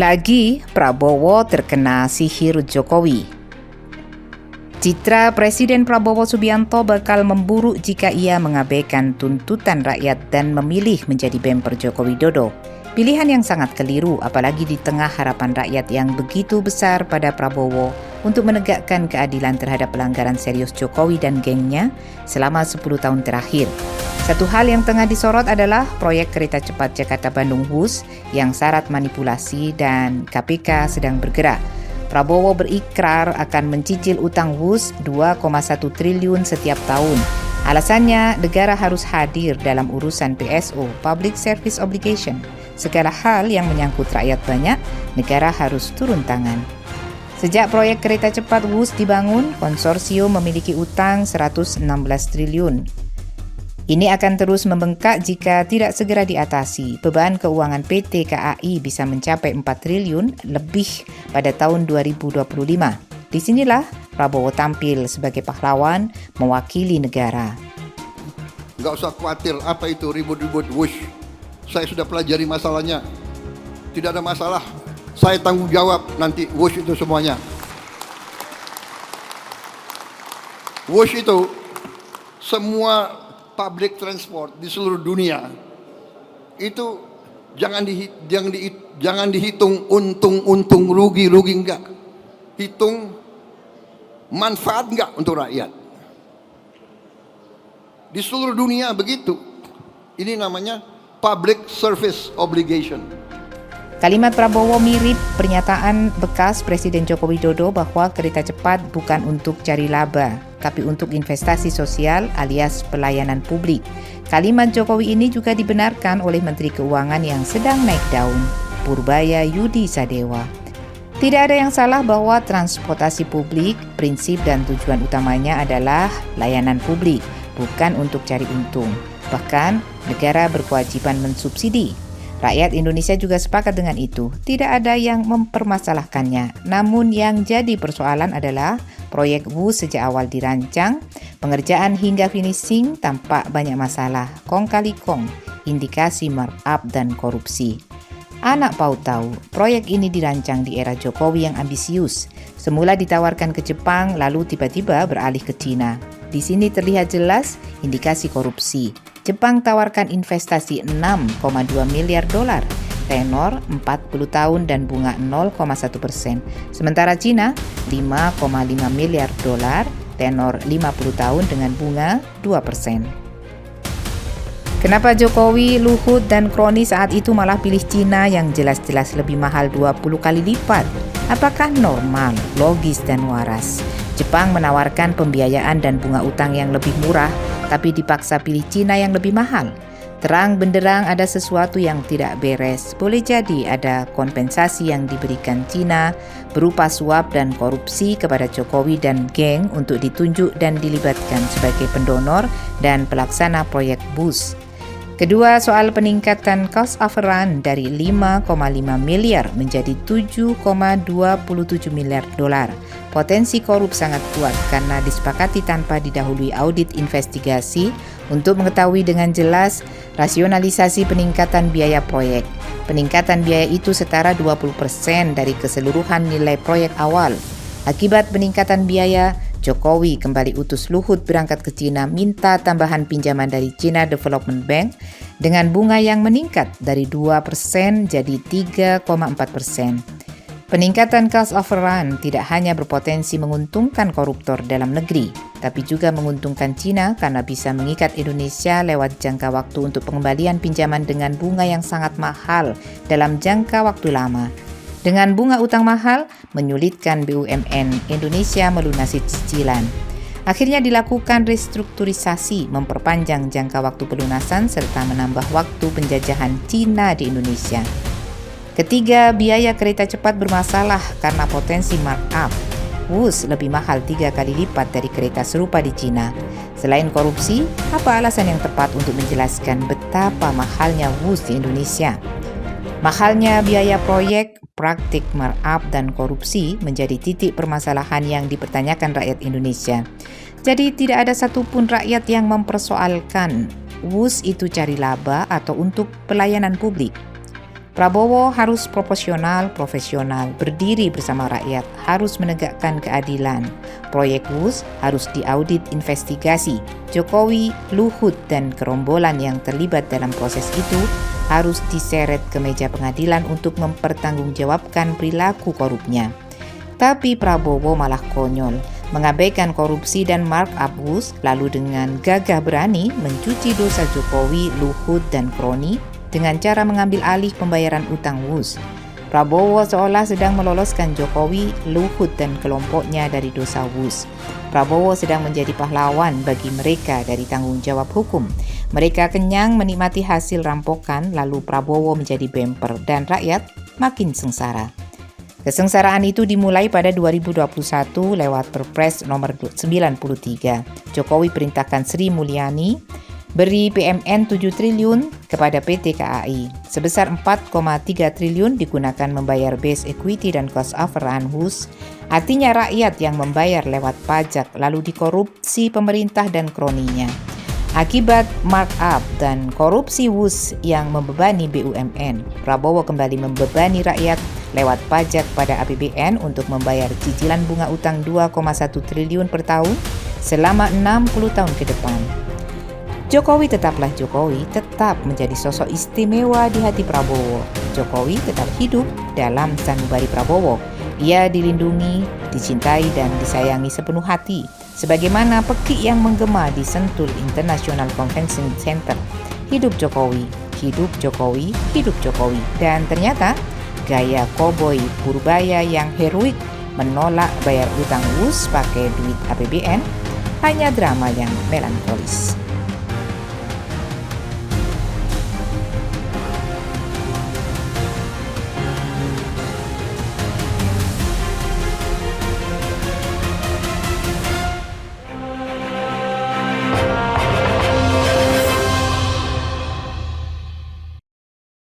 Lagi Prabowo terkena sihir Jokowi. Citra Presiden Prabowo Subianto bakal memburuk jika ia mengabaikan tuntutan rakyat dan memilih menjadi bemper Joko Widodo. Pilihan yang sangat keliru, apalagi di tengah harapan rakyat yang begitu besar pada Prabowo untuk menegakkan keadilan terhadap pelanggaran serius Jokowi dan gengnya selama 10 tahun terakhir. Satu hal yang tengah disorot adalah proyek kereta cepat Jakarta-Bandung WUS yang syarat manipulasi dan KPK sedang bergerak. Prabowo berikrar akan mencicil utang WUS 2,1 triliun setiap tahun. Alasannya, negara harus hadir dalam urusan PSO, Public Service Obligation. Segala hal yang menyangkut rakyat banyak, negara harus turun tangan. Sejak proyek kereta cepat WUS dibangun, konsorsium memiliki utang 116 triliun. Ini akan terus membengkak jika tidak segera diatasi. Beban keuangan PT KAI bisa mencapai 4 triliun lebih pada tahun 2025. Disinilah Prabowo tampil sebagai pahlawan mewakili negara. Nggak usah khawatir apa itu ribut-ribut WUS. Saya sudah pelajari masalahnya. Tidak ada masalah. Saya tanggung jawab nanti WUS itu semuanya. WUS itu semua public transport di seluruh dunia itu jangan dihitung untung rugi enggak, hitung manfaat enggak untuk rakyat. Di seluruh dunia begitu. Ini namanya public service obligation. Kalimat Prabowo mirip pernyataan bekas Presiden Joko Widodo bahwa kereta cepat bukan untuk cari laba, tapi untuk investasi sosial alias pelayanan publik. Kalimat Jokowi ini juga dibenarkan oleh Menteri Keuangan yang sedang naik daun, Purbaya Yudi Sadewa. Tidak ada yang salah bahwa transportasi publik, prinsip dan tujuan utamanya adalah layanan publik, bukan untuk cari untung. Bahkan, negara berkewajiban mensubsidi. Rakyat Indonesia juga sepakat dengan itu. Tidak ada yang mempermasalahkannya. Namun yang jadi persoalan adalah proyek WUS sejak awal dirancang, pengerjaan hingga finishing tampak banyak masalah, kong kali kong, indikasi markup dan korupsi. Anak PAUD tahu, proyek ini dirancang di era Jokowi yang ambisius. Semula ditawarkan ke Jepang, lalu tiba-tiba beralih ke Cina. Di sini terlihat jelas indikasi korupsi. Jepang tawarkan investasi 6,2 miliar dolar, tenor 40 tahun dan bunga 0,1%. Sementara Cina 5,5 miliar dolar, tenor 50 tahun dengan bunga 2%. Kenapa Jokowi, Luhut, dan Kroni saat itu malah pilih Cina yang jelas-jelas lebih mahal 20 kali lipat? Apakah normal, logis, dan waras? Jepang menawarkan pembiayaan dan bunga utang yang lebih murah, tapi dipaksa pilih Cina yang lebih mahal. Terang benderang ada sesuatu yang tidak beres. Boleh jadi ada kompensasi yang diberikan Cina berupa suap dan korupsi kepada Jokowi dan geng untuk ditunjuk dan dilibatkan sebagai pendonor dan pelaksana proyek WUS. Kedua, soal peningkatan cost overrun dari 5,5 miliar menjadi 7,27 miliar dolar. Potensi korup sangat kuat karena disepakati tanpa didahului audit investigasi untuk mengetahui dengan jelas rasionalisasi peningkatan biaya proyek. Peningkatan biaya itu setara 20% dari keseluruhan nilai proyek awal. Akibat peningkatan biaya, Jokowi kembali utus Luhut berangkat ke Cina minta tambahan pinjaman dari China Development Bank dengan bunga yang meningkat dari 2% jadi 3,4%. Peningkatan cost overrun tidak hanya berpotensi menguntungkan koruptor dalam negeri, tapi juga menguntungkan Cina karena bisa mengikat Indonesia lewat jangka waktu untuk pengembalian pinjaman dengan bunga yang sangat mahal dalam jangka waktu lama. Dengan bunga utang mahal, menyulitkan BUMN Indonesia melunasi cicilan. Akhirnya dilakukan restrukturisasi, memperpanjang jangka waktu pelunasan serta menambah waktu penjajahan Cina di Indonesia. Ketiga, biaya kereta cepat bermasalah karena potensi markup. WUS lebih mahal 3 kali lipat dari kereta serupa di Cina. Selain korupsi, apa alasan yang tepat untuk menjelaskan betapa mahalnya WUS di Indonesia? Mahalnya biaya proyek, praktik markup, dan korupsi menjadi titik permasalahan yang dipertanyakan rakyat Indonesia. Jadi tidak ada satupun rakyat yang mempersoalkan WUS itu cari laba atau untuk pelayanan publik. Prabowo harus proporsional, profesional, berdiri bersama rakyat, harus menegakkan keadilan. Proyek WUS harus diaudit investigasi. Jokowi, Luhut, dan gerombolan yang terlibat dalam proses itu harus diseret ke meja pengadilan untuk mempertanggungjawabkan perilaku korupnya. Tapi Prabowo malah konyol, mengabaikan korupsi dan markup WUS, lalu dengan gagah berani mencuci dosa Jokowi, Luhut, dan kroni dengan cara mengambil alih pembayaran utang WUS. Prabowo seolah sedang meloloskan Jokowi, Luhut, dan kelompoknya dari dosa WUS. Prabowo sedang menjadi pahlawan bagi mereka dari tanggung jawab hukum. Mereka kenyang menikmati hasil rampokan, lalu Prabowo menjadi bemper dan rakyat makin sengsara. Kesengsaraan itu dimulai pada 2021 lewat Perpres nomor 93. Jokowi perintahkan Sri Mulyani beri PMN 7 triliun kepada PT KAI. Sebesar 4,3 triliun digunakan membayar base equity dan cost overrun WUS. Artinya rakyat yang membayar lewat pajak lalu dikorupsi pemerintah dan kroninya. Akibat markup dan korupsi WUS yang membebani BUMN, Prabowo kembali membebani rakyat lewat pajak pada APBN untuk membayar cicilan bunga utang 2,1 triliun per tahun selama 60 tahun ke depan. Jokowi tetaplah Jokowi, tetap menjadi sosok istimewa di hati Prabowo. Jokowi tetap hidup dalam sanubari Prabowo. Ia dilindungi, dicintai, dan disayangi sepenuh hati. Sebagaimana peki yang menggema di Sentul International Convention Center. Hidup Jokowi, hidup Jokowi, hidup Jokowi. Dan ternyata gaya koboi purbaya yang heroik menolak bayar utang WUS pakai duit APBN hanya drama yang melankolis.